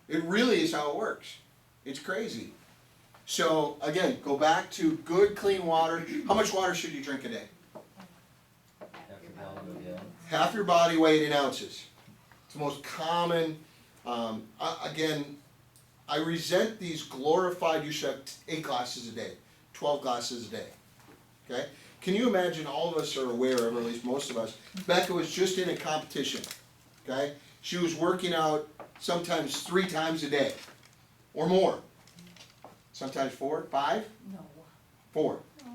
It really is how it works. It's crazy. So again, go back to good clean water. How much water should you drink a day? Half your body weight in ounces. It's the most common. Again, I resent these glorified, you should have 8 glasses a day, 12 glasses a day. Okay? Can you imagine, all of us are aware of, or at least most of us, Becca was just in a competition. Okay? She was working out sometimes 3 times a day or more. Sometimes 4, 5? No. 4. No,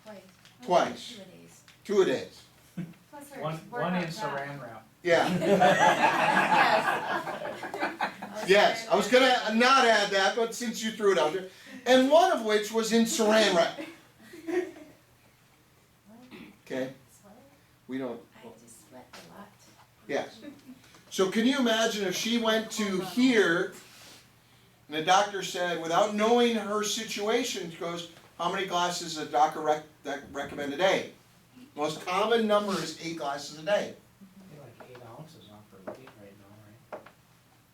twice. Twice. 2 a days. 2 a day. Plus her One workout in job. saran wrap. Yeah. Yes, I was going to not add that, but since you threw it out there. And one of which was in saran wrap. Okay? We don't. I just sweat a lot. Yes. So can you imagine if she went to here and the doctor said, without knowing her situation, she goes, how many glasses does the doctor recommend a day? Most common number is 8 glasses a day. Like 8 ounces off her weight right now, right?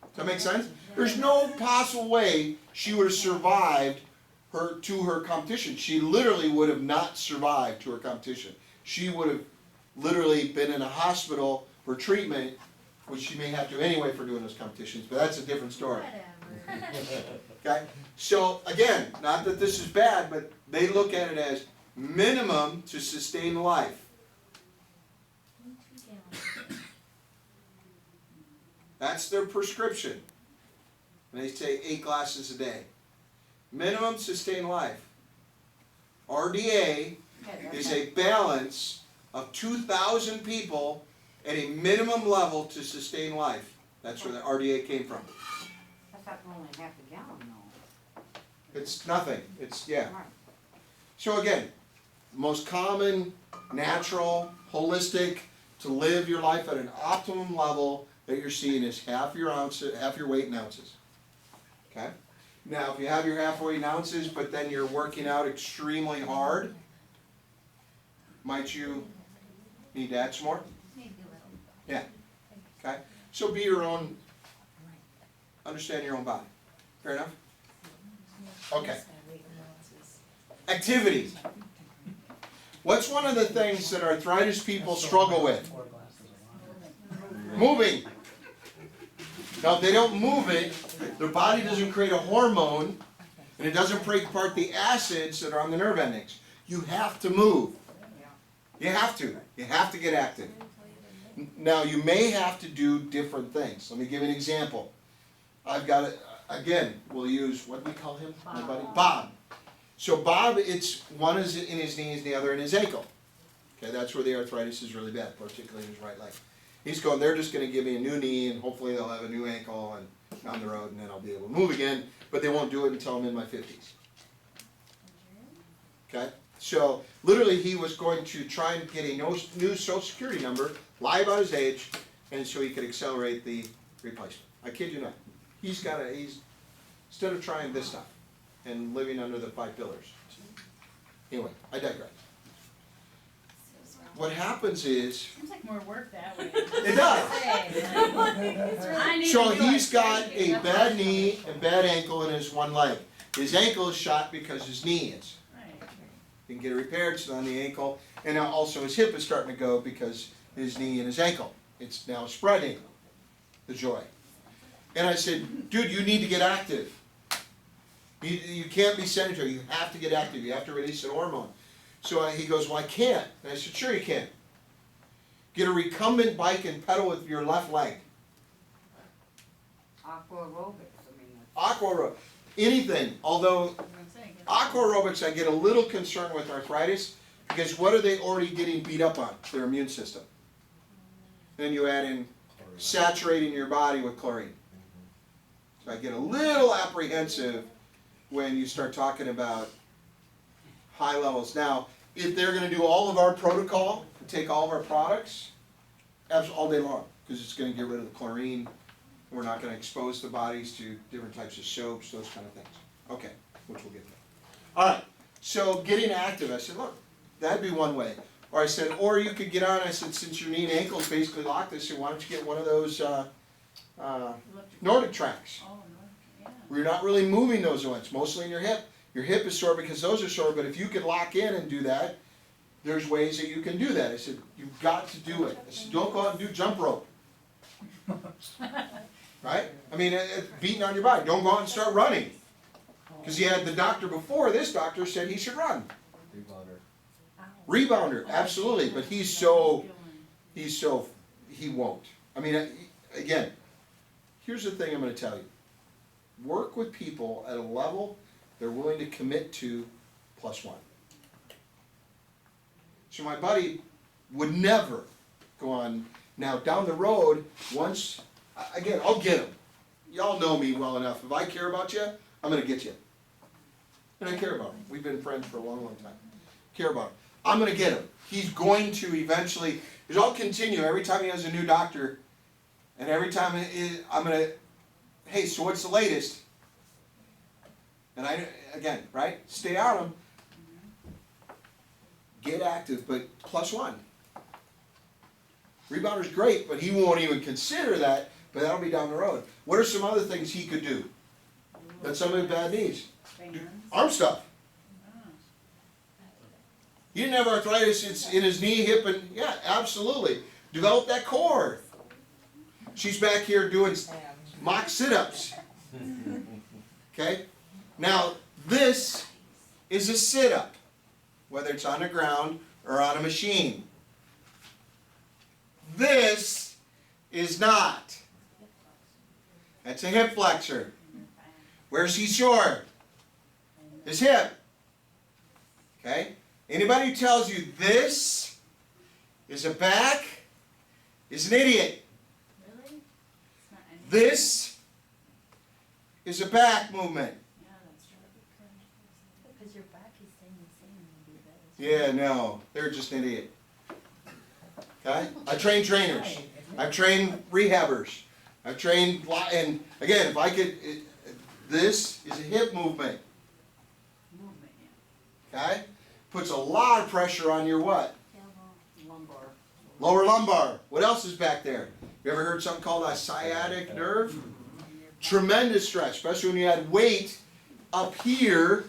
Does that make sense? There's no possible way she would have survived her competition. She literally would have not survived to her competition. She would have literally been in a hospital for treatment, which she may have to anyway for doing those competitions, but that's a different story. Whatever. Okay? So again, not that this is bad, but they look at it as minimum to sustain life. 2 gallons. That's their prescription. And they say 8 glasses a day. Minimum sustain life. RDA is a balance of 2,000 people at a minimum level to sustain life. That's where the RDA came from. I thought only half a gallon though. It's nothing. It's, yeah. Right. So again, most common, natural, holistic, to live your life at an optimum level that you're seeing is half your weight in ounces. Okay? Now, if you have your half weight in ounces, but then you're working out extremely hard, might you need to add some more? Maybe a little. Yeah. Okay? So be your own, understand your own body. Fair enough? Okay. Activity. What's one of the things that arthritis people struggle with? 4 glasses of water. Moving. Now, if they don't move it, their body doesn't create a hormone, and it doesn't break apart the acids that are on the nerve endings. You have to move. You have to. You have to get active. Now, you may have to do different things. Let me give you an example. I've got it, again, we'll use, what do we call him, my buddy? Bob. So Bob, it's one is in his knees and the other in his ankle. Okay, that's where the arthritis is really bad, particularly in his right leg. He's going, they're just going to give me a new knee, and hopefully they'll have a new ankle and down the road, and then I'll be able to move again, but they won't do it until I'm in my 50s. Okay? So, literally he was going to try and get a new Social Security number, lie about his age, and so he could accelerate the replacement. I kid you not. He's instead of trying this stuff and living under the 5 pillars. Anyway, I digress. What happens is, Seems like more work that way. it does. I need So to do he's it. got a bad knee and bad ankle in his one leg. His ankle is shot because his knee is. Right. He can get it repaired, so on the ankle, and now also his hip is starting to go because his knee and his ankle. It's now spreading the joy. And I said, dude, you need to get active. You can't be sedentary. You have to get active. You have to release an hormone. So he goes, well, I can't. And I said, sure you can. Get a recumbent bike and pedal with your left leg. Aqua aerobics, I mean. Aqua aerobics. Anything. Although That's what I'm saying. aqua aerobics, I get a little concerned with arthritis because what are they already getting beat up on? Their immune system. Then you add in saturating your body with chlorine. So I get a little apprehensive when you start talking about high levels. Now, if they're going to do all of our protocol, take all of our products, all day long, because it's going to get rid of the chlorine. We're not going to expose the bodies to different types of soaps, those kind of things. Okay, which we'll get to. All right, so getting active, I said, look, that'd be one way. Or I said, or you could get on, I said, since your knee and ankle is basically locked, I said, why don't you get one of those Nordic tracks. Oh, no, yeah. Where you're not really moving those joints, mostly in your hip. Your hip is sore because those are sore, but if you could lock in and do that, there's ways that you can do that. I said, you've got to do it. I said, don't go out and do jump rope. Right? I mean, beating on your body. Don't go out and start running. Because he had the doctor before, this doctor said he should run. Rebounder, absolutely. But he won't. I mean, again, here's the thing I'm going to tell you. Work with people at a level they're willing to commit to +1. So my buddy would never go on. Now down the road, once, again, I'll get him. Y'all know me well enough. If I care about you, I'm going to get you. And I care about him. We've been friends for a long, long time. Care about him. I'm going to get him. He's going to eventually, because I'll continue every time he has a new doctor, and every time I'm going to, hey, so what's the latest? And again, right? Stay on him. Get active, but +1. Rebounder's great, but he won't even consider that, but that'll be down the road. What are some other things he could do? That's somebody with bad knees. Arm stuff. He didn't have arthritis, it's in his knee, hip, and yeah, absolutely. Develop that core. She's back here doing mock sit-ups. Okay? Now, this is a sit-up, whether it's on the ground or on a machine. This is not. That's a hip flexor. Where's he sore? His hip. Okay? Anybody who tells you this is a back is an idiot. Really? It's not any- This is a back movement. Yeah, that's true. Because your back is staying the same when you do that. Yeah, no, they're just an idiot. Okay? I train trainers. I've trained rehabbers. I've trained, and again, if I could, this is a hip movement. Movement, yeah. Okay? Puts a lot of pressure on your what? Lumbar. Lower lumbar. What else is back there? You ever heard something called a sciatic nerve? Tremendous stress, especially when you had weight up here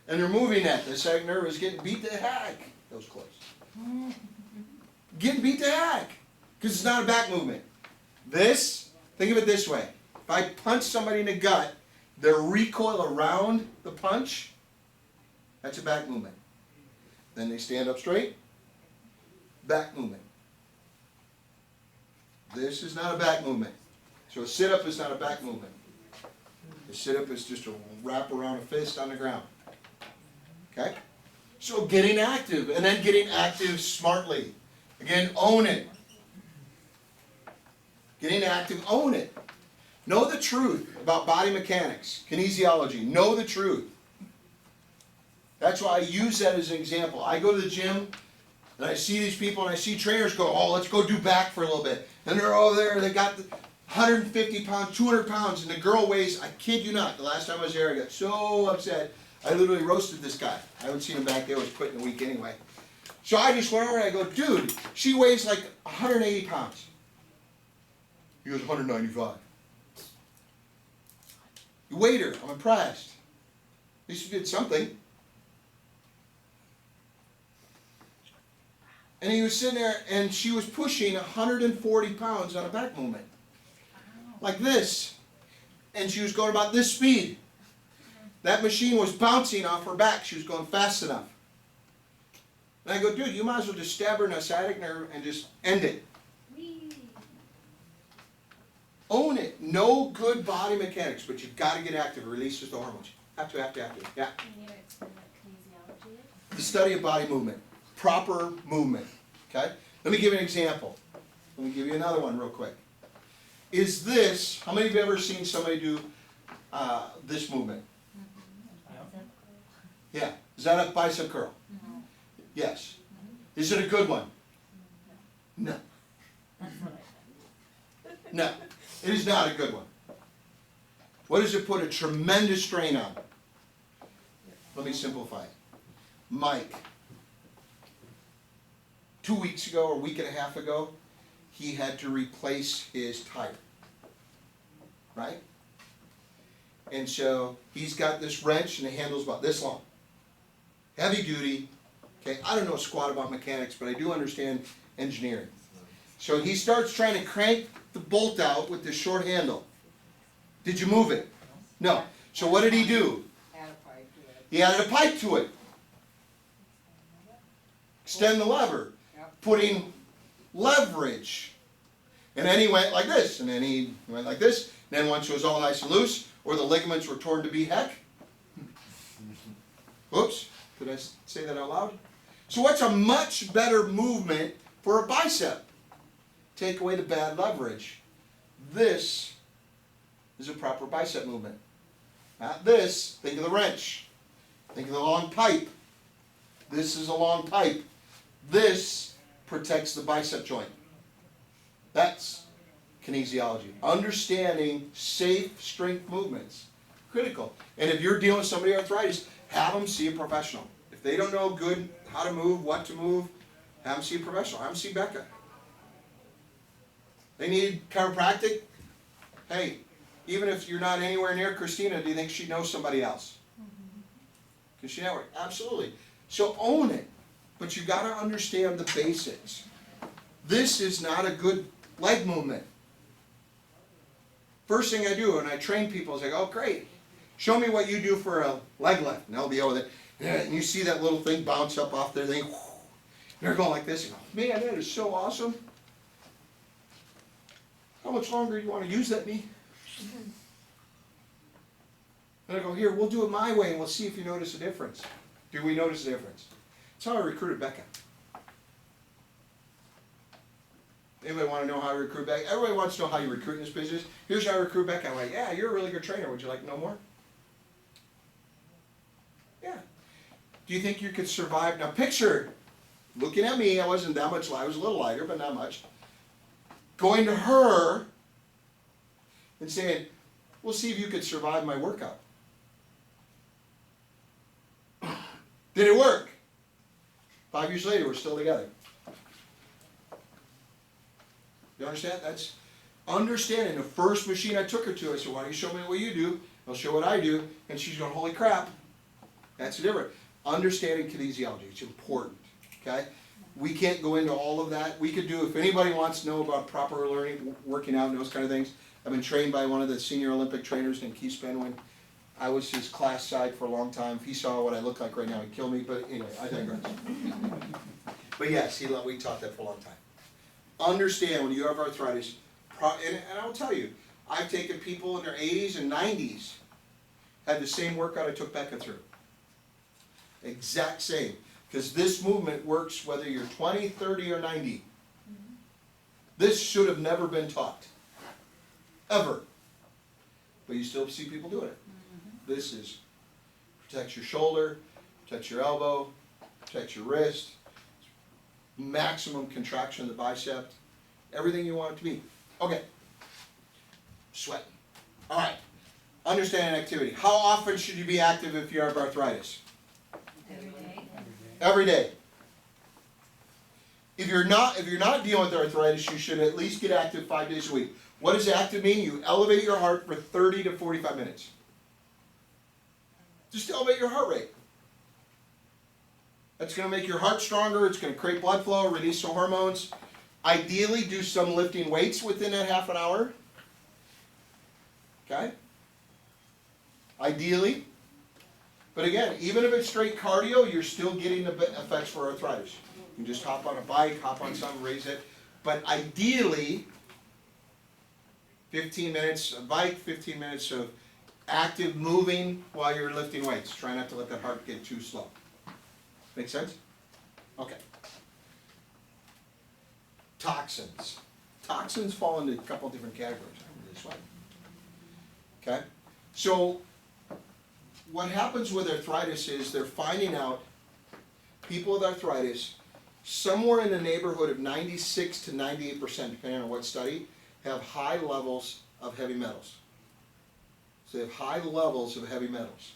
and they're moving that. The sciatic nerve is getting beat to heck. That was close. Getting beat to heck. Because it's not a back movement. This, think of it this way. If I punch somebody in the gut, the recoil around the punch, that's a back movement. Then they stand up straight. Back movement. This is not a back movement. So a sit-up is not a back movement. A sit-up is just a wrap around a fist on the ground. Okay? So getting active, and then getting active smartly. Again, own it. Getting active, own it. Know the truth about body mechanics, kinesiology. Know the truth. That's why I use that as an example. I go to the gym, and I see these people, and I see trainers go, oh, let's go do back for a little bit. And they're over there, they got 150 pounds, 200 pounds, and the girl weighs, I kid you not, the last time I was there, I got so upset, I literally roasted this guy. I haven't seen him back there, I was quitting a week anyway. So I just went over and I go, dude, she weighs like 180 pounds. He goes, 195. You weighed her, I'm impressed. At least you did something. And he was sitting there, and she was pushing 140 pounds on a back movement. Like this. And she was going about this speed. That machine was bouncing off her back. She was going fast enough. And I go, dude, you might as well just stab her in a sciatic nerve and just end it. Own it. Know good body mechanics, but you've got to get active. Releases the hormones. Have to. Yeah. Can you explain what kinesiology is? The study of body movement. Proper movement. Okay? Let me give you an example. Let me give you another one real quick. Is this, how many of you have ever seen somebody do this movement? Yeah. Is that a bicep curl? Yes. Is it a good one? No. No. It is not a good one. What does it put a tremendous strain on? Let me simplify it. Mike, 2 weeks ago or a week and a half ago, he had to replace his tire. Right? And so he's got this wrench and the handle's about this long. Heavy duty. Okay, I don't know squat about mechanics, but I do understand engineering. So he starts trying to crank the bolt out with this short handle. Did you move it? No. So what did he do? Add a pipe to it. He added a pipe to it. Extend the lever. Yep. Putting leverage. And then he went like this, and then he went like this. And then once it was all nice and loose, or the ligaments were torn to be heck. Oops, did I say that out loud? So what's a much better movement for a bicep? Take away the bad leverage. This is a proper bicep movement. Not this, think of the wrench. Think of the long pipe. This is a long pipe. This protects the bicep joint. That's kinesiology. Understanding safe strength movements. Critical. And if you're dealing with somebody with arthritis, have them see a professional. If they don't know good how to move, what to move, have them see a professional. Have them see Becca. They need chiropractic. Hey, even if you're not anywhere near Christina, do you think she knows somebody else? Can she network? Absolutely. So own it. But you got to understand the basics. This is not a good leg movement. First thing I do when I train people is I go, oh, great. Show me what you do for a leg lift. And they'll be over there. And you see that little thing bounce up off their thing. They're going like this. You go, man, that is so awesome. How much longer do you want to use that knee? And I go, here, we'll do it my way and we'll see if you notice a difference. Do we notice a difference? That's how I recruited Becca. Anybody want to know how I recruit Becca? Everybody wants to know how you recruit in this business. Here's how I recruit Becca. I'm like, yeah, you're a really good trainer. Would you like to know more? Yeah. Do you think you could survive? Now picture, looking at me, I wasn't that much, I was a little lighter, but not much. Going to her and saying, we'll see if you could survive my workout. Did it work? 5 years later, we're still together. You understand? That's understanding. The first machine I took her to, I said, why don't you show me what you do? I'll show what I do. And she's going, holy crap. That's the difference. Understanding kinesiology. It's important. Okay? We can't go into all of that. We could do, if anybody wants to know about proper learning, working out, and those kind of things, I've been trained by one of the senior Olympic trainers named Keith Spenwin. I was his class side for a long time. If he saw what I look like right now, he'd kill me. But anyway, I digress. But yes, we taught that for a long time. Understand when you have arthritis, and I'll tell you, I've taken people in their 80s and 90s, had the same workout I took Becca through. Exact same. Because this movement works whether you're 20, 30, or 90. This should have never been taught. Ever. But you still see people doing it. This is, protects your shoulder, protects your elbow, protects your wrist, maximum contraction of the bicep, everything you want it to be. Okay. Sweating. All right. Understanding activity. How often should you be active if you have arthritis? Every day. Every day. If you're not dealing with arthritis, you should at least get active 5 days a week. What does active mean? You elevate your heart for 30 to 45 minutes. Just elevate your heart rate. That's going to make your heart stronger. It's going to create blood flow, release some hormones. Ideally, do some lifting weights within that half an hour. Okay? Ideally. But again, even if it's straight cardio, you're still getting the effects for arthritis. You can just hop on a bike, hop on something, raise it. But ideally, 15 minutes of bike, 15 minutes of active moving while you're lifting weights. Try not to let that heart get too slow. Make sense? Okay. Toxins. Toxins fall into a couple of different categories. This way. Okay? So, what happens with arthritis is they're finding out people with arthritis, somewhere in the neighborhood of 96 to 98%, depending on what study, have high levels of heavy metals. So they have high levels of heavy metals.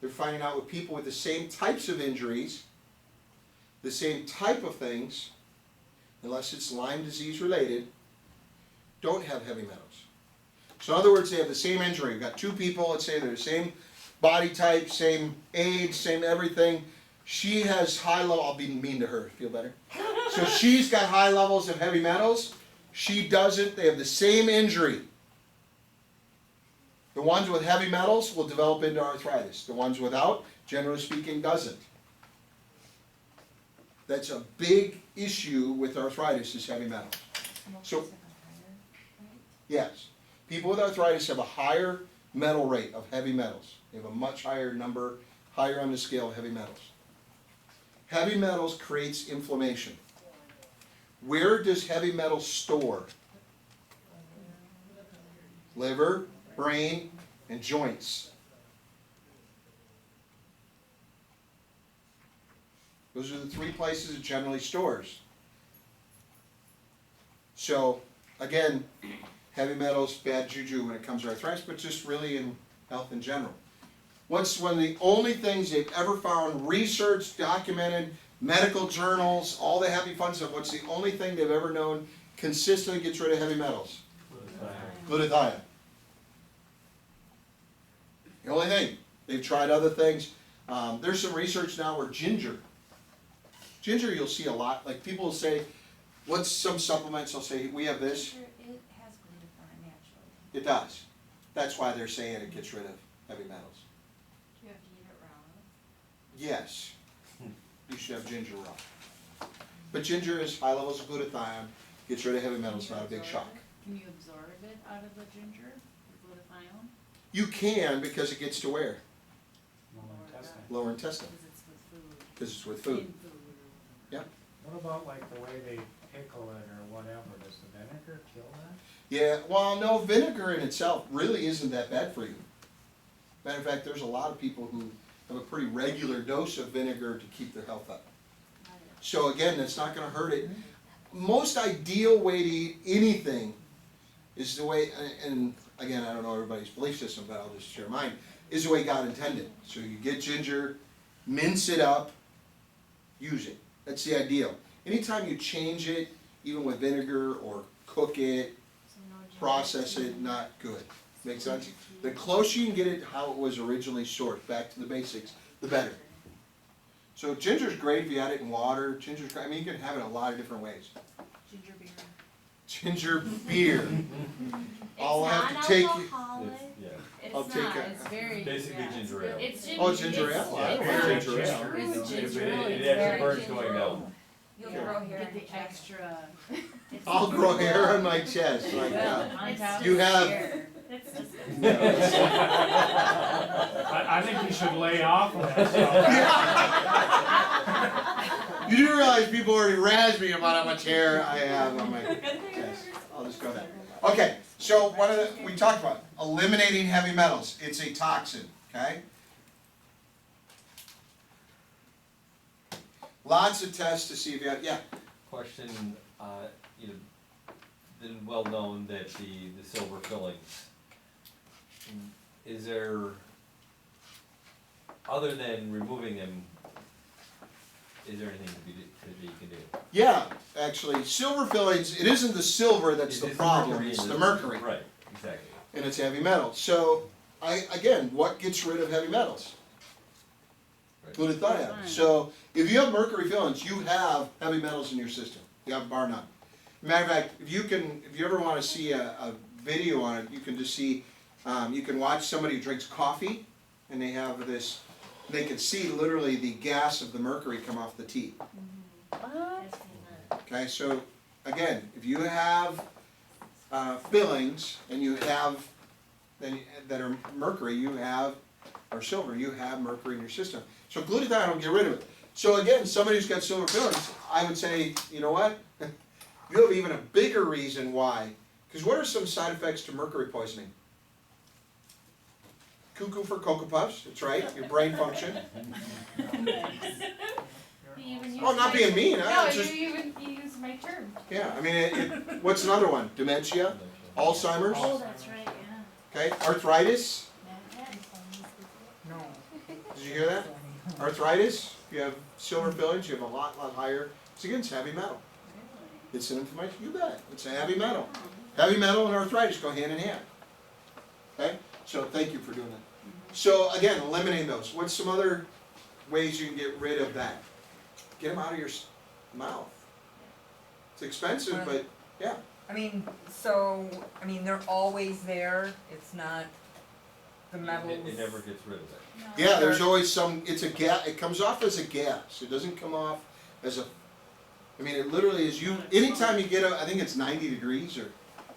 They're finding out with people with the same types of injuries, the same type of things, unless it's Lyme disease related, don't have heavy metals. So in other words, they have the same injury. We've got two people, let's say they're the same body type, same age, same everything. She has high level, I'll be mean to her, feel better? So she's got high levels of heavy metals. She doesn't, they have the same injury. The ones with heavy metals will develop into arthritis. The ones without, generally speaking, doesn't. That's a big issue with arthritis is heavy metals. So- Yes. People with arthritis have a higher metal rate of heavy metals. They have a much higher number, higher on the scale of heavy metals. Heavy metals creates inflammation. Where does heavy metal store? Liver, brain, and joints. Those are the three places it generally stores. So, again, heavy metals, bad juju when it comes to arthritis, but just really in health in general. What's one of the only things they've ever found, research, documented, medical journals, all the happy fun stuff, what's the only thing they've ever known consistently gets rid of heavy metals? Glutathione. The only thing. They've tried other things. There's some research now where ginger you'll see a lot, like people will say, what's some supplements, they'll say, we have this. Ginger, it has glutathione naturally. It does. That's why they're saying it gets rid of heavy metals. Do you have to eat it raw? Yes, you should have ginger raw. But ginger is high levels of glutathione, gets rid of heavy metals, not a big shock. Can you absorb it out of the ginger, the glutathione? You can because it gets to where? Lower intestine. Lower intestine, Because it's with food. because it's with food. In food. What about like the way they pickle it or whatever, does the vinegar kill that? Yeah, well, no, vinegar in itself really isn't that bad for you. Matter of fact, there's a lot of people who have a pretty regular dose of vinegar to keep their health up. So again, that's not gonna hurt it. Most ideal way to eat anything is the way, and again, I don't know everybody's belief system, but I'll just share mine, is the way God intended. So you get ginger, mince it up, use it. That's the ideal. Anytime you change it, even with vinegar or cook it, So no ginger process tea. it, not good. Make sense? The closer you can get it how it was originally sourced, back to the basics, the better. So ginger's great if you add it in water. Ginger's great. I mean, you can have it a lot of different ways. Ginger beer. Ginger beer. I'll It's have to take you. non-alcoholic. Yeah. It's I'll not, take a- it's very. Basically yeah, ginger it's- ale. It's ginger. Oh, it's ginger ale? I don't it's like not ginger ale. It's It- ginger it- ale. it It's actually very burns ginger. going down. You'll Yeah. grow hair. Get the extra. I'll grow hair on my chest like that. On top You of the have- hair. It's just. I think you should lay off of that stuff. You do realize people already razz me about how much hair I have on my chest. I'll just go there. Okay, so one of the, we talked about eliminating heavy metals. It's a toxin, okay? Lots of tests to see if you have, yeah. Question, you know, been well known that the silver fillings, is there, other than removing them, is there anything that you can do? Yeah, actually, silver fillings, it isn't the silver that's the It's problem, mercury it's in the mercury. Right, exactly. And it's heavy metal. So, again, what gets rid of heavy metals? Right. Glutathione. So, if you have mercury fillings, you have heavy metals in your system. You have bar none. Matter of fact, if you ever want to see a video on it, you can just see, you can watch somebody who drinks coffee, and they have this, they can see literally the gas of the mercury come off the tea. Okay, so again, if you have fillings and you have that are mercury, you have, or silver, you have mercury in your system. So glutathione will get rid of it. So again, somebody who's got silver fillings, I would say, you know what? You have even a bigger reason why. Because what are some side effects to mercury poisoning? Cuckoo for Cocoa Puffs, that's right, your brain function. Oh, not being mean, No, just, you use my term. yeah, I mean, what's another one? Dementia, Alzheimer's, Oh, that's right, yeah. okay, arthritis, No. did you hear that? Arthritis, if you have silver fillings, you have a lot higher, it's against heavy metal. It's an inflammation, you bet, it's a heavy metal. Heavy metal and arthritis go hand in hand. Okay, so thank you for doing that. So again, eliminating those. What's some other ways you can get rid of that? Get them out of your mouth. It's expensive, but yeah. I mean, they're always there, it's not the metals. It never gets rid of it. No. Yeah, there's always some, it's a gas, it comes off as a gas. It doesn't come off as a, I mean, it literally is you, anytime you get a, I think it's 90 degrees or,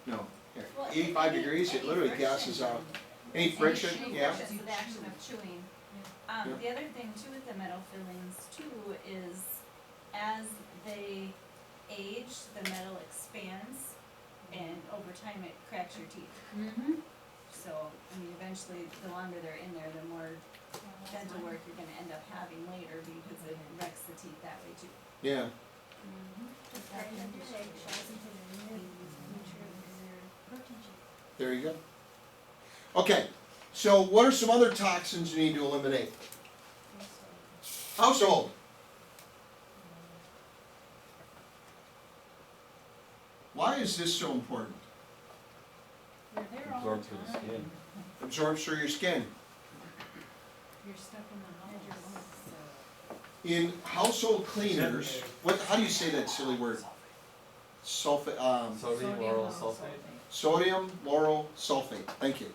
no, here, Well, 85 any- degrees, it any literally friction. gases out. Any friction, Any yeah. friction, so the action of chewing. Yeah. The other thing too with the metal fillings too is as they age, the metal expands and over time it cracks your teeth. Mm-hmm. So, I mean, eventually, the longer they're in there, the more dental work you're gonna end up having later because it wrecks the teeth that way too. Yeah, Just grind them to eggshells and put it in there, make sure they're protein shake. there you go. Okay, so what are some other toxins you need to eliminate? Household. Why is this so important? They're there all Absorbed the through the time. skin. Absorbs through your skin. You're stuck in the house. In household cleaners, what, how do you say that silly word? Sulfate, Sodium lauryl sulfate. sodium lauryl sulfate, thank you.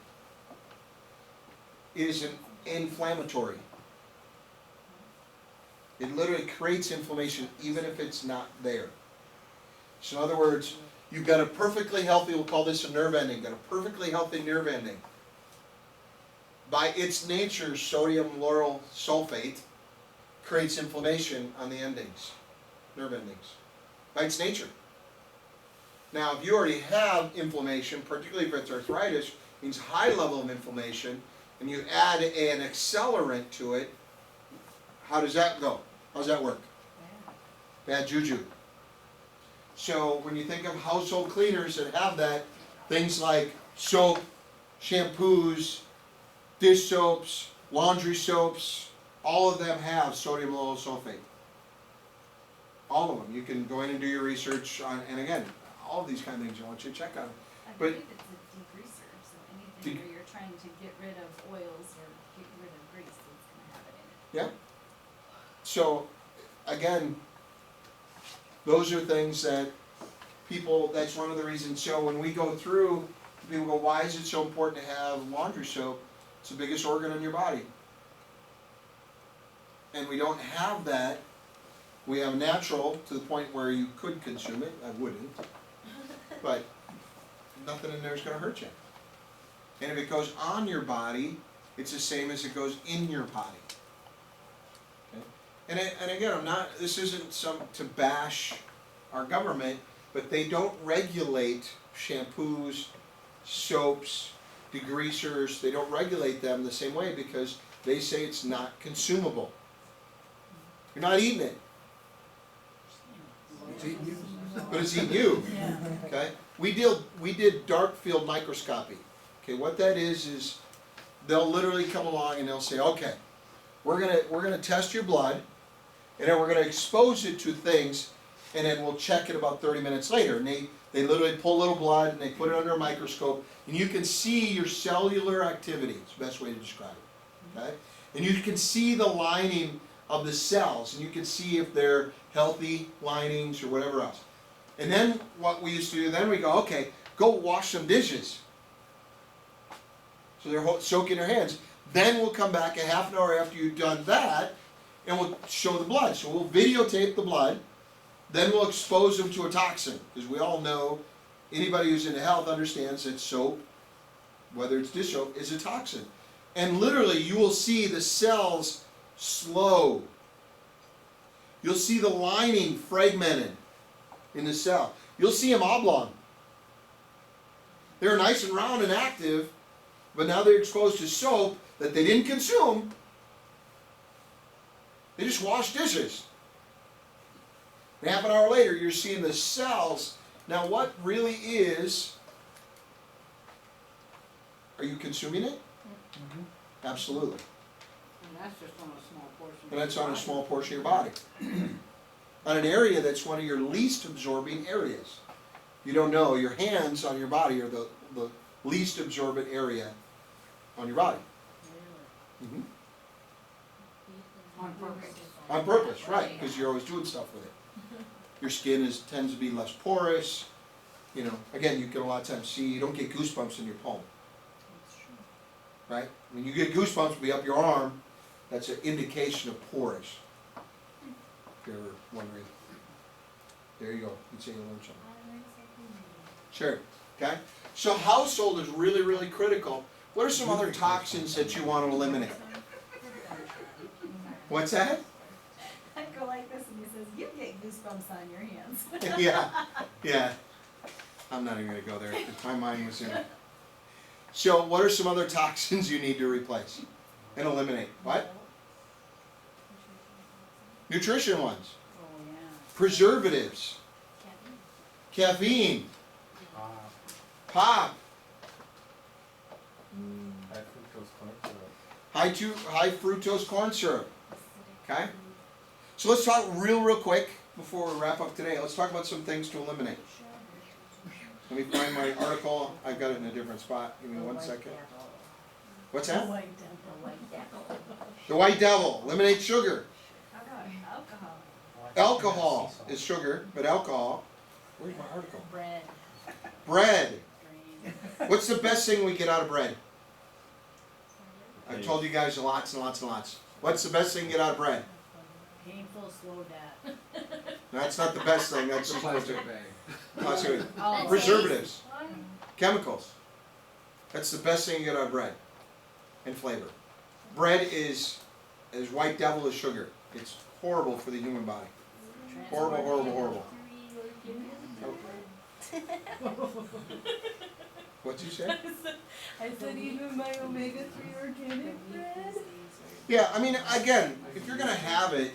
Is an inflammatory. It literally creates inflammation even if it's not there. So in other words, you've got a perfectly healthy, we'll call this a nerve ending, got a perfectly healthy nerve ending. By its nature, sodium lauryl sulfate creates inflammation on the endings, nerve endings, by its nature. Now, if you already have inflammation, particularly if it's arthritis, means high level of inflammation, and you add an accelerant to it, how does that go? How does that work? Bad juju. So when you think of household cleaners that have that, things like soap, shampoos, dish soaps, laundry soaps, all of them have sodium lauryl sulfate. All of them. You can go in and do your research on, and again, all of these kind of things I want you to check on. I But- believe it's a degreaser, so anything where you're trying to get rid of oils or get rid of grease, it's gonna have it in it. Yeah. So, again, those are things that people, that's one of the reasons, so when we go through, people go, why is it so important to have laundry soap? It's the biggest organ in your body. And we don't have that. We have natural to the point where you could consume it, I wouldn't. But nothing in there is gonna hurt you. And if it goes on your body, it's the same as it goes in your body. And again, I'm not, this isn't some, to bash our government, but they don't regulate shampoos, soaps, degreasers, they don't regulate them the same way because they say it's not consumable. You're not eating it. It's eating you. But it's eating you, okay? We did dark field microscopy. Okay, what that is they'll literally come along and they'll say, okay, we're gonna test your blood, and then we're gonna expose it to things, and then we'll check it about 30 minutes later. And they literally pull a little blood and they put it under a microscope, and you can see your cellular activity. It's the best way to describe it. Okay? And you can see the lining of the cells, and you can see if they're healthy linings or whatever else. And then what we used to do, then we go, okay, go wash some dishes. So they're soaking their hands. Then we'll come back a half an hour after you've done that, and we'll show the blood. So we'll videotape the blood, then we'll expose them to a toxin, because we all know, anybody who's into health understands that soap, whether it's dish soap, is a toxin. And literally, you will see the cells slow. You'll see the lining fragmented in the cell. You'll see them oblong. They're nice and round and active, but now they're exposed to soap that they didn't consume. They just washed dishes. And half an hour later, you're seeing the cells. Now, what really is, are you consuming it? Absolutely. And that's just on a small portion. And that's on a small portion of your body. on an area that's one of your least absorbing areas. You don't know, your hands on your body are the least absorbent area on your body. Mhm. On purpose. On purpose, right, because you're always doing stuff with it. Your skin tends to be less porous, you know, again, you can a lot of times see, you don't get goosebumps in your palm, right? When you get goosebumps be up your arm, that's an indication of porous. If you're ever wondering. There you go, you'd say you learned something. Sure, okay? So household is really, really critical. What are some other toxins that you want to eliminate? What's that? I go like this and he says, you get goosebumps on your hands. Yeah. I'm not even gonna go there, because my mind was in it. So what are some other toxins you need to replace and eliminate? What? Nutrition ones. Oh, yeah. Preservatives. Caffeine. Pop. High fructose corn syrup. Okay? So let's talk real quick before we wrap up today. Let's talk about some things to eliminate. Let me find my article. I've got it in a different spot. Give me 1 second. What's that? The white devil. Eliminate sugar. How about alcohol? Alcohol is sugar, but alcohol. Where's my article? Bread. Bread. Grain. What's the best thing we get out of bread? I've told you guys lots and lots and lots. What's the best thing you get out of bread? Painful slow death. That's not the best thing. That's Plastic bag. plastic. Oh. Preservatives. Chemicals. That's the best thing you get out of bread. And flavor. Bread is as white devil as sugar. It's horrible for the human body. Horrible, horrible, horrible. What'd you say? I said even my omega-3 organic bread. Yeah, I mean, again, if you're gonna have it,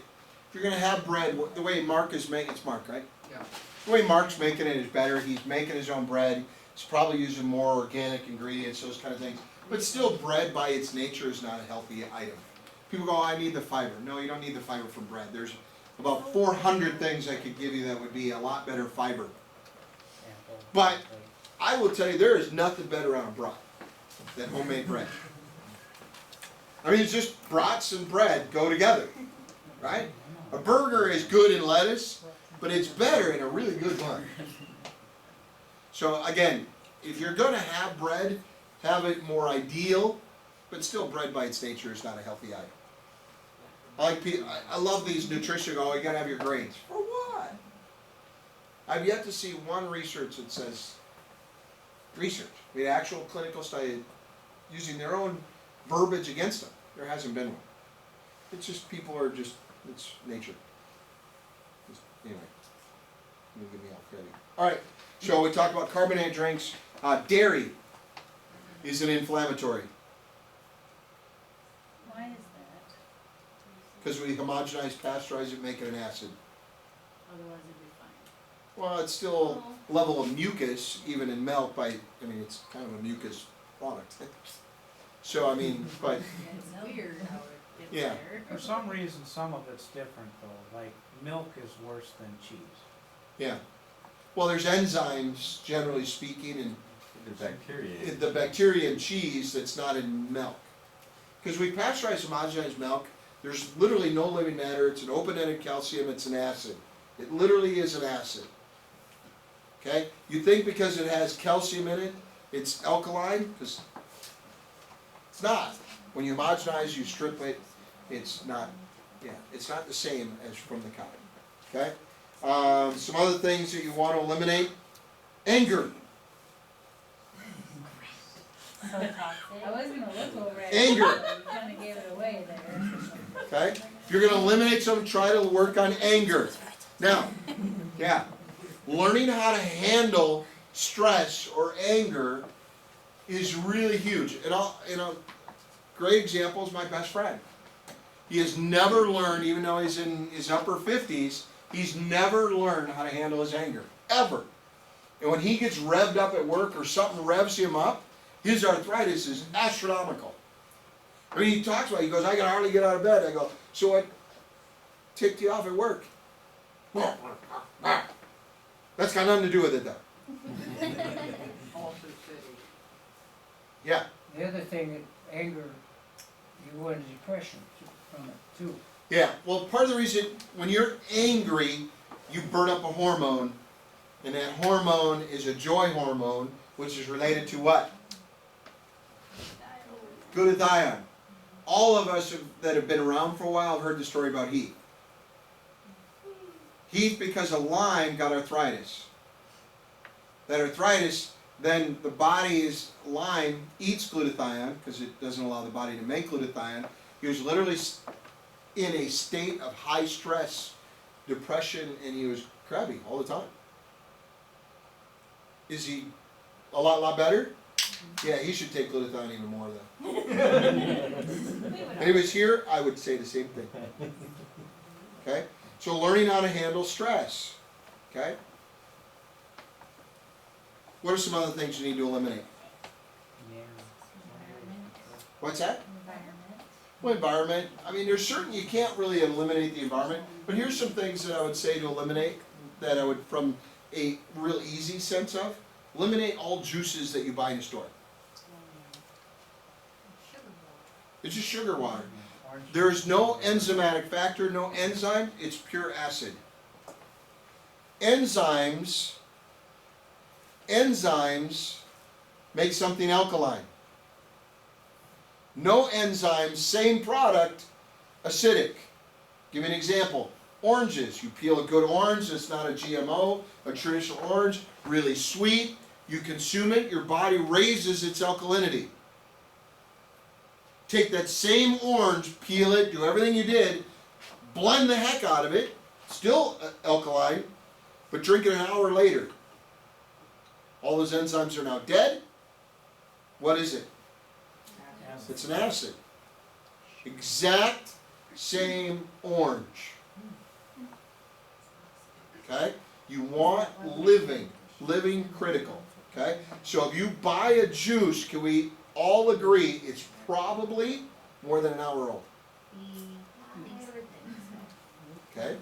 if you're gonna have bread, the way Mark is making, it's Mark, right? Yeah. The way Mark's making it is better. He's making his own bread. He's probably using more organic ingredients, those kind of things. But still, bread by its nature is not a healthy item. People go, oh, I need the fiber. No, you don't need the fiber from bread. There's about 400 things I could give you that would be a lot better fiber. But I will tell you, there is nothing better on a brat than homemade bread. I mean, it's just brats and bread go together, right? A burger is good in lettuce, but it's better in a really good bun. So again, if you're going to have bread, have it more ideal, but still bread by its nature is not a healthy item. I love these nutrition, oh, you got to have your grains. For what? I've yet to see one research that says, the actual clinical study using their own verbiage against them. There hasn't been one. It's just people are just, it's nature. Just, anyway, let me give me all credit. All right, so we talked about carbonated drinks. Dairy is an inflammatory Why is that? because we homogenize, pasteurize it, make it an acid. Otherwise it'd be fine. Well, it's still level of mucus, even in milk. It's kind of a mucus product. So I mean, but It's weird how it gets Yeah. there. For some reason, some of it's different though, like milk is worse than cheese. yeah. Well, there's enzymes, generally speaking, in The bacteria. the bacteria in cheese that's not in milk. Because we pasteurize homogenized milk, there's literally no living matter. It's an open-ended calcium. It's an acid. It literally is an acid. Okay? You think because it has calcium in it, it's alkaline? Because it's not. When you homogenize, you strip it, it's not, it's not the same as from the cow. Okay? Some other things that you want to eliminate. Anger. I was gonna look over it. Anger. You kinda gave it away there. Okay? If you're going to eliminate some, try to work on anger. Now, learning how to handle stress or anger is really huge. And great example is my best friend. He has never learned, even though he's in his upper 50s, he's never learned how to handle his anger, ever. And when he gets revved up at work or something revs him up, his arthritis is astronomical. I mean, he talks about it, he goes, I can hardly get out of bed. I go, so what ticked you off at work? That's got nothing to do with it though. Alter City. Yeah, The other thing, anger, you go into depression from it too. yeah. Well, part of the reason, when you're angry, you burn up a hormone, and that hormone is a joy hormone, which is related to what? Glutathione. All of us that have been around for a while have heard the story about Heath. Heath, because of Lyme, got arthritis. That arthritis, then the body's Lyme eats glutathione, because it doesn't allow the body to make glutathione. He was literally in a state of high stress, depression, and he was crabby all the time. Is he a lot better? Yeah, he should take glutathione even more though. We would If he was here, I would say the same thing. Okay? So learning how to handle stress. Okay? What are some other things you need to eliminate? Environment. What's that? Environment. Well, environment. I mean, there's certain, you can't really eliminate the environment, but here's some things that I would say to eliminate that I would, from a real easy sense of, eliminate all juices that you buy in a store. It's just sugar water. There is no enzymatic factor, no enzyme, it's pure acid. Enzymes make something alkaline. No enzymes, same product, acidic. Give me an example. Oranges. You peel a good orange, it's not a GMO, a traditional orange, really sweet. You consume it, your body raises its alkalinity. Take that same orange, peel it, do everything you did, blend the heck out of it, still alkaline, but drink it an hour later. All those enzymes are now dead. What is it? It's an acid. Exact same orange. Okay? You want living critical. Okay? So if you buy a juice, can we all agree it's probably more than an hour old? Okay?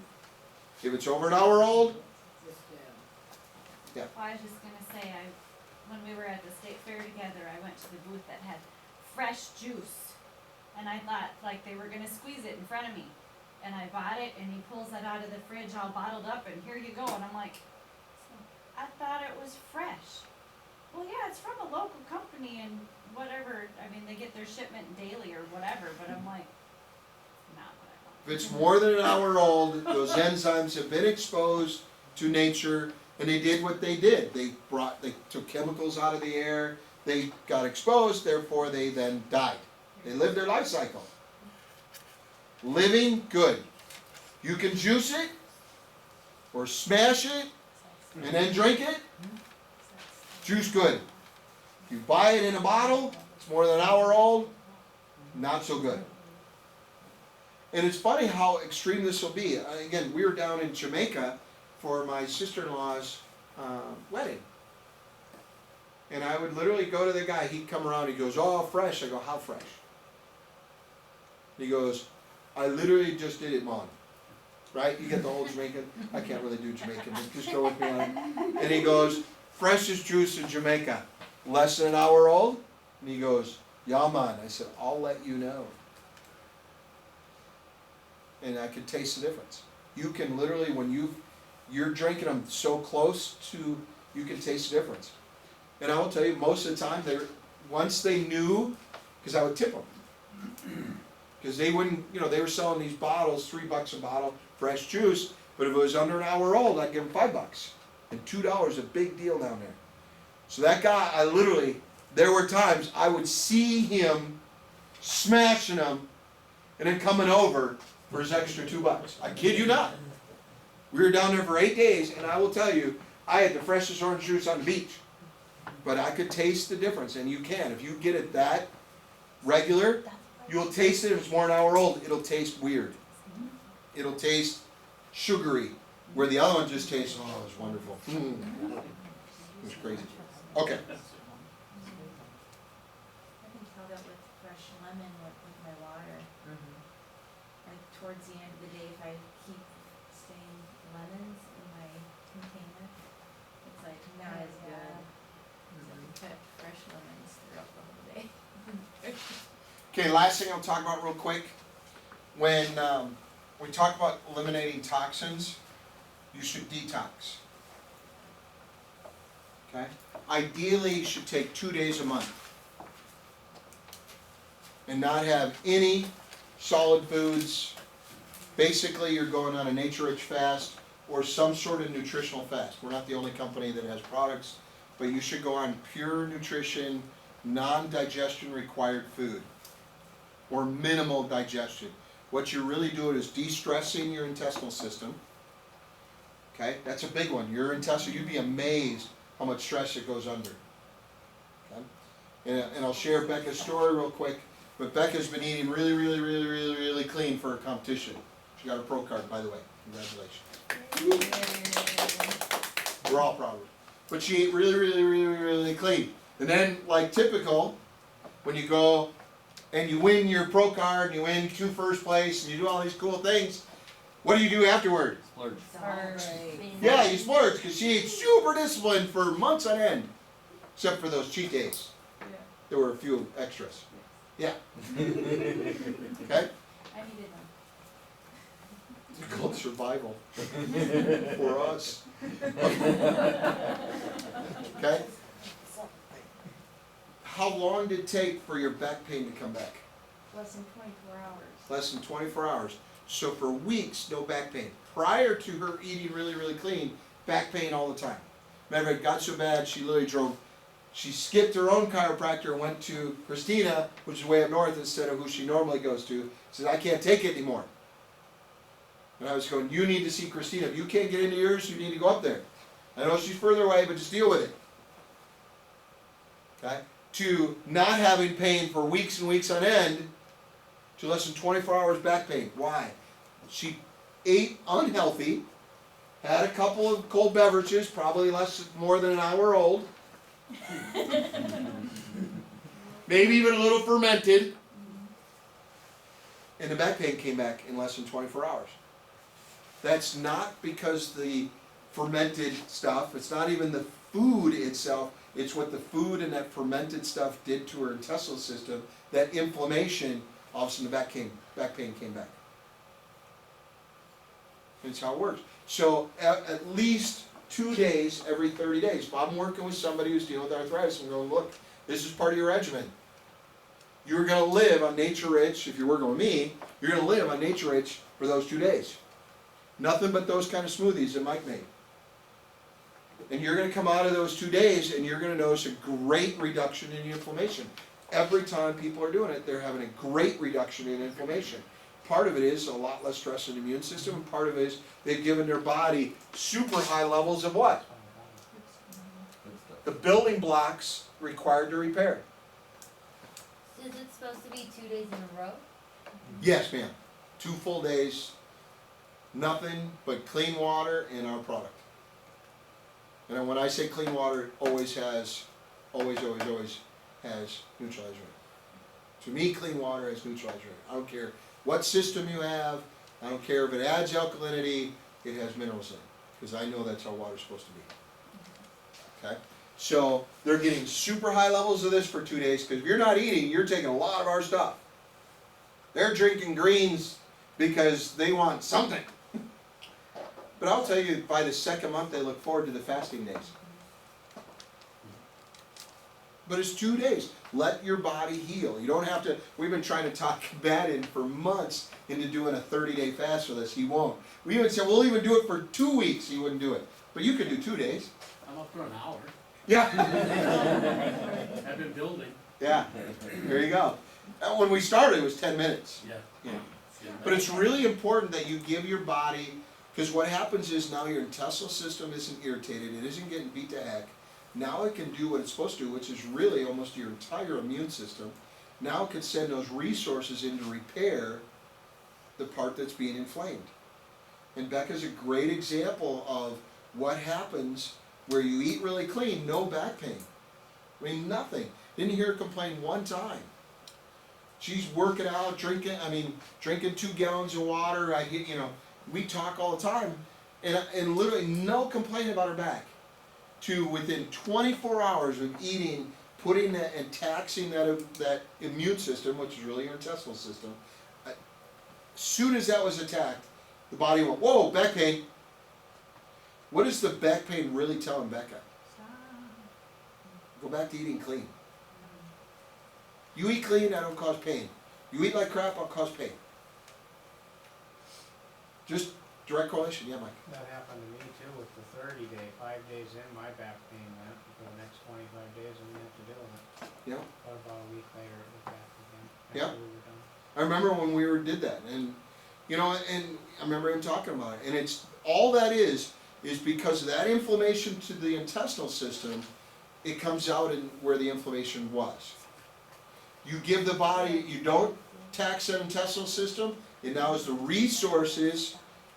If it's over an hour old, Well, I was just gonna say, when we were at the state fair together, I went to the booth that had fresh juice. And I thought, like, they were gonna squeeze it in front of me. And I bought it, and he pulls that out of the fridge all bottled up, and here you go. And I'm like, I thought it was fresh. Well, yeah, it's from a local company and whatever. I mean, they get their shipment daily or whatever, but I'm like, not what I want. if it's more than an hour old, those enzymes have been exposed to nature, and they did what they did. They took chemicals out of the air, they got exposed, therefore they then died. They lived their life cycle. Living good. You can juice it, or smash it, and then drink it. Juice good. You buy it in a bottle, it's more than an hour old, not so good. And it's funny how extreme this will be. Again, we were down in Jamaica for my sister-in-law's wedding. And I would literally go to the guy, he'd come around, he goes, "Oh, fresh." I go, "How fresh?" He goes, "I literally just did it, Mom." Right? You get the whole Jamaican. I can't really do Jamaican, but just go with me on it. And he goes, "Freshest juice in Jamaica. Less than an hour old?" And he goes, "Yeah, man." I said, "I'll let you know." And I could taste the difference. You can literally, when you're drinking them so close to, you can taste the difference. And I will tell you, most of the time, once they knew, because I would tip them. Because they wouldn't, they were selling these bottles, $3 a bottle, fresh juice, but if it was under an hour old, I'd give them $5. And $2, a big deal down there. So that guy, there were times I would see him smashing them and then coming over for his extra $2. I kid you not. We were down there for 8 days, and I will tell you, I had the freshest orange juice on the beach. But I could taste the difference, and you can. If you get it that regular, you'll taste it. If it's more than an hour old, it'll taste weird. It'll taste sugary, where the other one just tastes, oh, it was wonderful. It was crazy. Okay. I can tell that with fresh lemon with my water. Like towards the end of the day, if I keep staying lemons in my container. It's like not as good. So I can cut fresh lemons throughout the whole day. Okay, last thing I'll talk about real quick. When we talk about eliminating toxins, you should detox. Okay? Ideally, you should take 2 days a month and not have any solid foods. Basically, you're going on a nature-rich fast or some sort of nutritional fast. We're not the only company that has products, but you should go on pure nutrition, non-digestion required food, or minimal digestion. What you're really doing is de-stressing your intestinal system. Okay, that's a big one. Your intestine, you'd be amazed how much stress it goes under. Okay? And I'll share Becca's story real quick. But Becca's been eating really clean for her competition. She got a pro card, by the way. Congratulations. We're all proud of her. But she ate really clean. And then, like typical, when you go and you win your pro card, you win 2 first place, and you do all these cool things, what do you do afterward? Splurge. Yeah, you splurge, because she ate super disciplined for months on end. Except for those cheat days. Yeah. There were a few extras. Yeah. Okay? I needed them. It's called survival. For us. Okay? How long did it take for your back pain to come back? Less than 24 hours. Less than 24 hours. So for weeks, no back pain. Prior to her eating really clean, back pain all the time. Remember, it got so bad, she literally she skipped her own chiropractor and went to Christina, which is way up north, instead of who she normally goes to. Said, I can't take it anymore. And I was going, you need to see Christina. If you can't get into yours, you need to go up there. I know she's further away, but just deal with it. Okay? To not having pain for weeks and weeks on end, to less than 24 hours back pain. Why? She ate unhealthy, had a couple of cold beverages, probably more than an hour old, maybe even a little fermented, and the back pain came back in less than 24 hours. That's not because the fermented stuff, it's not even the food itself, it's what the food and that fermented stuff did to her intestinal system, that inflammation, all of a sudden the back pain came back. That's how it works. So at least 2 days every 30 days. If I'm working with somebody who's dealing with arthritis, I'm going, look, this is part of your regimen. You're going to live on Nature Rich, if you're working with me, you're going to live on Nature Rich for those 2 days. Nothing but those kind of smoothies that Mike made. And you're going to come out of those 2 days and you're going to notice a great reduction in inflammation. Every time people are doing it, they're having a great reduction in inflammation. Part of it is a lot less stress in the immune system, and part of it is they've given their body super high levels of what? The building blocks required to repair. So is it supposed to be 2 days in a row? Yes, ma'am. 2 full days, nothing but clean water and our product. And when I say clean water, it always has neutralizer. To me, clean water has neutralizer. I don't care what system you have. I don't care if it adds alkalinity. It has minerals in it, because I know that's how water's supposed to be. Okay? So they're getting super high levels of this for 2 days, because if you're not eating, you're taking a lot of our stuff. They're drinking greens because they want something. But I'll tell you, by the second month, they look forward to the fasting days. But it's 2 days. Let your body heal. You don't have to. We've been trying to talk Madden for months into doing a 30-day fast with us. He won't. We even said we'll even do it for 2 weeks. He wouldn't do it. But you could do 2 days. I'm up for an hour. Yeah. I've been building. Yeah. There you go. When we started, it was 10 minutes. Yeah. Yeah. But it's really important that you give your body, because what happens is now your intestinal system isn't irritated. It isn't getting beat to heck. Now it can do what it's supposed to do, which is really almost your entire immune system. Now it can send those resources in to repair the part that's being inflamed. And Becca's a great example of what happens where you eat really clean, no back pain. I mean, nothing. Didn't hear her complain one time. She's working out, drinking 2 gallons of water. We talk all the time. and literally no complaint about her back, to within 24 hours of eating, putting that and taxing that immune system, which is really your intestinal system. As soon as that was attacked, the body went, whoa, back pain. What is the back pain really telling Becca? Go back to eating clean. You eat clean, I don't cause pain. You eat like crap, I'll cause pain. Just direct correlation, yeah, Mike. That happened to me too with the 30-day, 5 days in, my back pain went, for the next 25 days I didn't have to deal with it. Yeah. But about a week later, it was back again, Yeah. after we were done. I remember when we did that, and and I remember him talking about it, and it's all that is because of that inflammation to the intestinal system. It comes out in where the inflammation was. You give the body, you don't tax that intestinal system, it now has the resources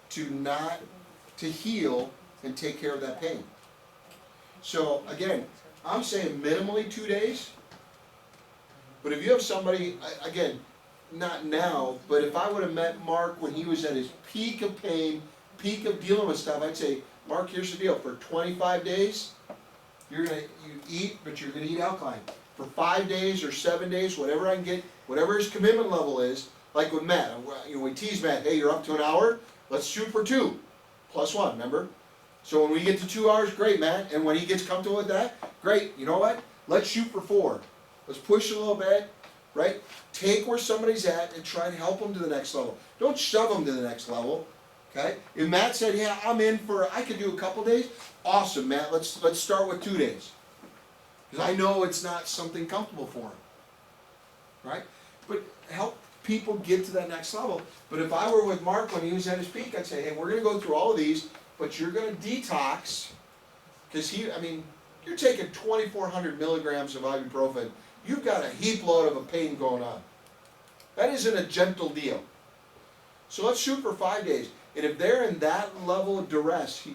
to heal and take care of that pain. So again, I'm saying minimally 2 days. But if you have somebody, again, not now, but if I would have met Mark when he was at his peak of pain, peak of dealing with stuff, I'd say, Mark, here's the deal. For 25 days, you eat, but you're gonna eat alkaline. For 5 days or 7 days, whatever I can get, whatever his commitment level is, like with Matt, we tease Matt, hey, you're up to an hour, let's shoot for 2, +1, remember? So when we get to 2 hours, great, Matt, and when he gets comfortable with that, great, you know what? Let's shoot for 4. Let's push a little bit, right? Take where somebody's at and try and help them to the next level. Don't shove them to the next level, okay? If Matt said, yeah, I'm in for, I could do a couple days, awesome, Matt, let's start with 2 days. Because I know it's not something comfortable for him, right? But help people get to that next level. But if I were with Mark when he was at his peak, I'd say, hey, we're gonna go through all of these, but you're gonna detox, because you're taking 2,400 milligrams of ibuprofen. You've got a heap load of a pain going on. That isn't a gentle deal. So let's shoot for 5 days. And if they're in that level of duress,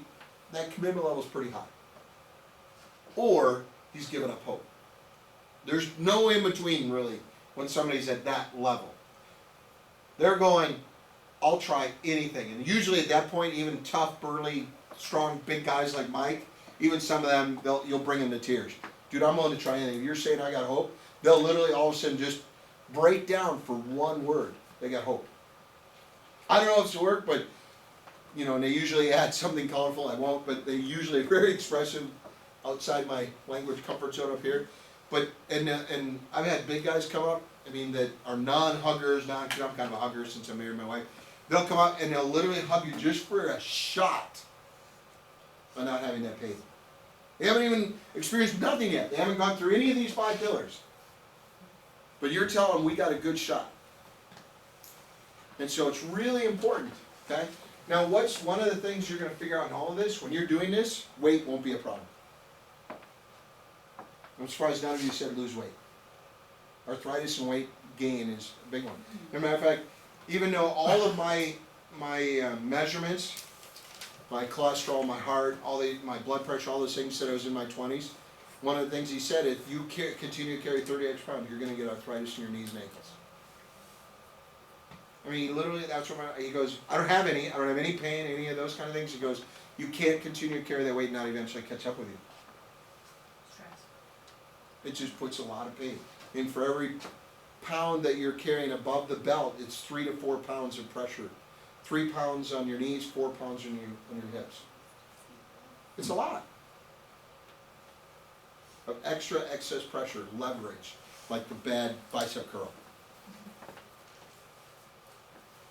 that commitment level is pretty high. Or he's given up hope. There's no in between really when somebody's at that level. They're going, I'll try anything. And usually at that point, even tough, burly, strong, big guys like Mike, even some of them, you'll bring them to tears. Dude, I'm willing to try anything. If you're saying I got hope, they'll literally all of a sudden just break down for one word. They got hope. I don't know if it's work, but and they usually add something colorful. I won't, but they usually are very expressive outside my language comfort zone up here. But and I've had big guys come up. I mean that are non-huggers. I'm kind of a hugger since I married my wife. They'll come up and they'll literally hug you just for a shot of not having that pain. They haven't even experienced nothing yet. They haven't gone through any of these 5 pillars. But you're telling them we got a good shot. And so it's really important, okay? Now what's one of the things you're going to figure out in all of this? When you're doing this, weight won't be a problem. I'm surprised none of you said lose weight. Arthritis and weight gain is a big one. As a matter of fact, even though all of my measurements, my cholesterol, my heart, my blood pressure, all those things said I was in my 20s, one of the things he said, if you continue to carry 30 extra pounds, you're going to get arthritis in your knees and ankles. I mean, literally, that's what he goes, I don't have any pain, any of those kind of things. He goes, you can't continue to carry that weight and not eventually catch up with you. Stress. It just puts a lot of pain. And for every pound that you're carrying above the belt, it's 3 to 4 pounds of pressure. 3 pounds on your knees, 4 pounds on your hips. It's a lot of extra excess pressure, leverage, like the bad bicep curl.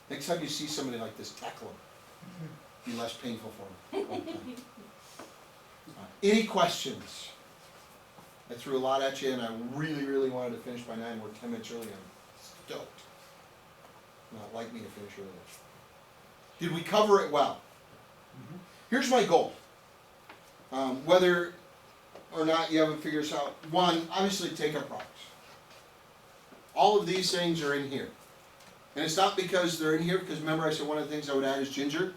Next time you see somebody like this, tackle them. Be less painful for them. Any questions? I threw a lot at you, and I really, really wanted to finish by 9. We're 10 minutes early. I'm stoked. Not like me to finish early. Did we cover it well? Mm-hmm. Here's my goal. Whether or not you haven't figured this out, one, obviously take our products. All of these things are in here. And it's not because they're in here, because remember I said one of the things I would add is ginger.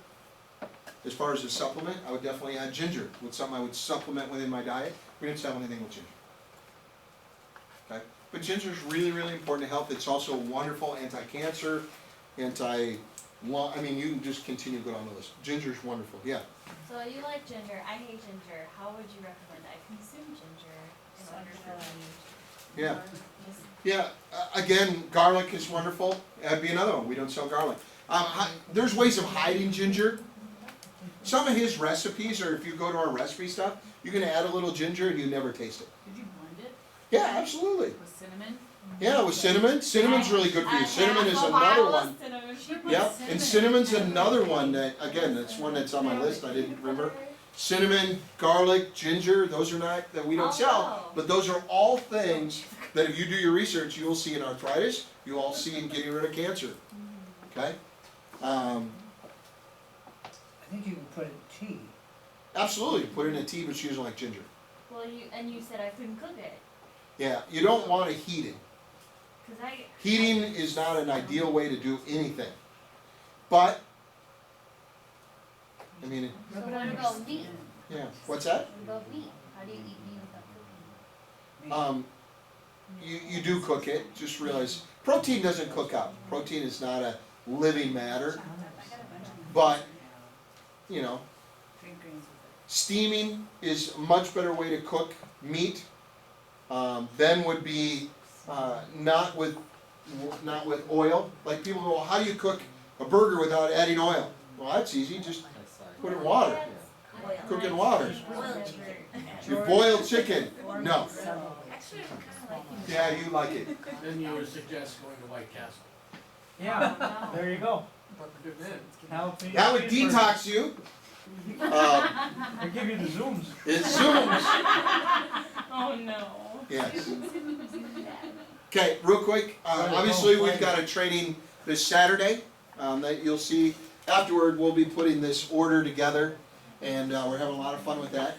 As far as a supplement, I would definitely add ginger with something I would supplement within my diet. We didn't have anything with ginger. Okay? But ginger is really, really important to health. It's also wonderful anti-cancer, Well, I mean, you can just continue to go down the list. Ginger's wonderful, yeah. So you like ginger, I hate ginger, how would you recommend I consume ginger in order for me? Yeah. Just Yeah, again, garlic is wonderful. That'd be another one. We don't sell garlic. There's ways of hiding ginger. Some of his recipes, or if you go to our recipe stuff, you can add a little ginger and you never taste it. Did you blend it Yeah, absolutely. with cinnamon? Yeah, with cinnamon. Cinnamon's really good for you. Cinnamon is another one. Yep, and cinnamon's another one that, again, that's one that's on my list. I didn't remember. Cinnamon, garlic, ginger, those are not, that we don't sell, but those are all things that if you do your research, you'll see in arthritis, you'll all see in getting rid of cancer. Okay? I think you can put it in tea. Absolutely, put it in a tea, but she doesn't like ginger. Well, you said I couldn't cook it, Yeah, you don't want to heat it. cause I. Heating is not an ideal way to do anything. But, I mean, So what about meat? yeah, what's that? What about meat? How do you eat meat without cooking? You do cook it, just realize, protein doesn't cook up. Protein is not a living matter, but, you know, Drink greens with steaming is a much better way to cook meat. Then would be, not with oil. Like people go, well, how do you cook a burger without adding oil? Well, that's easy, just put it in water. Cook in water. You boil chicken, no. Actually, I kinda like you. Yeah, you like it. Then you would suggest going to White Castle. Yeah, there you go. Good man. Healthy. That would detox you. They give you the zooms. It zooms. Oh, no. Yes. Okay, real quick, obviously we've got a training this Saturday, that you'll see. Afterward, we'll be putting this order together, and, we're having a lot of fun with that.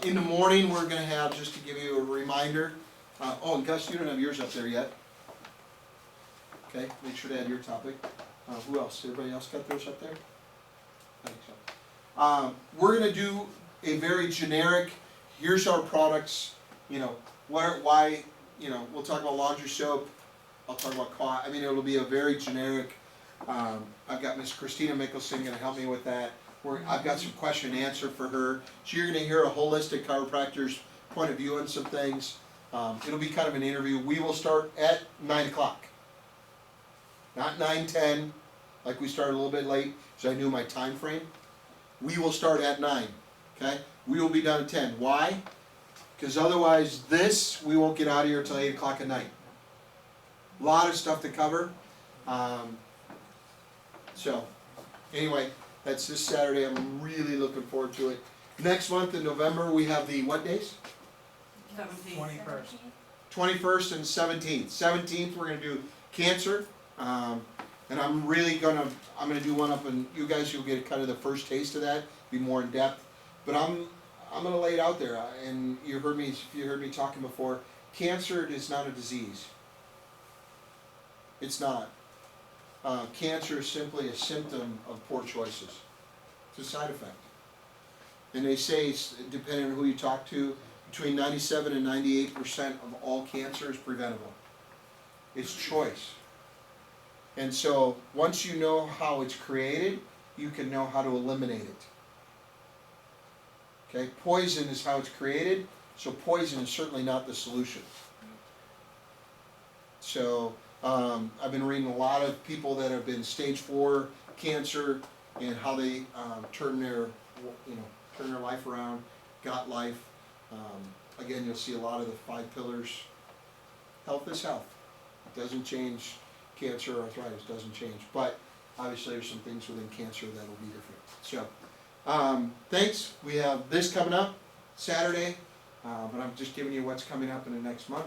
In the morning, we're gonna have, just to give you a reminder, oh, and Gus, you don't have yours up there yet. Okay, make sure to add your topic. Who else? Everybody else got theirs up there? I think so. We're gonna do a very generic, here's our products, you know, why, you know, we'll talk about laundry soap, I'll talk about I mean, it'll be a very generic, I've got Miss Christina Mickelson gonna help me with that. I've got some question and answer for her, so you're gonna hear a holistic chiropractor's point of view on some things. It'll be kind of an interview. We will start at 9 o'clock. Not 9:10, like we started a little bit late, because I knew my time frame. We will start at 9, okay? We will be done at 10. Why? Because otherwise we won't get out of here until 8 o'clock at night. A lot of stuff to cover. So, anyway, that's this Saturday. I'm really looking forward to it. Next month in November, we have the what days? 21st. 21st and 17th. 17th, we're gonna do cancer. And I'm gonna do one up, and you guys, you'll get kind of the first taste of that, be more in depth. But I'm gonna lay it out there, and if you heard me talking before, cancer is not a disease. It's not. Cancer is simply a symptom of poor choices. It's a side effect. And they say, depending on who you talk to, between 97 and 98% of all cancer is preventable. It's choice. And so, once you know how it's created, you can know how to eliminate it. Okay, poison is how it's created, so poison is certainly not the solution. So, I've been reading a lot of people that have been stage 4 cancer and how they turn their life around, got life. Again, you'll see a lot of the 5 pillars. Health is health. It doesn't change. Cancer or arthritis doesn't change, but obviously there's some things within cancer that will be different. So, thanks. We have this coming up Saturday, but I'm just giving you what's coming up in the next month.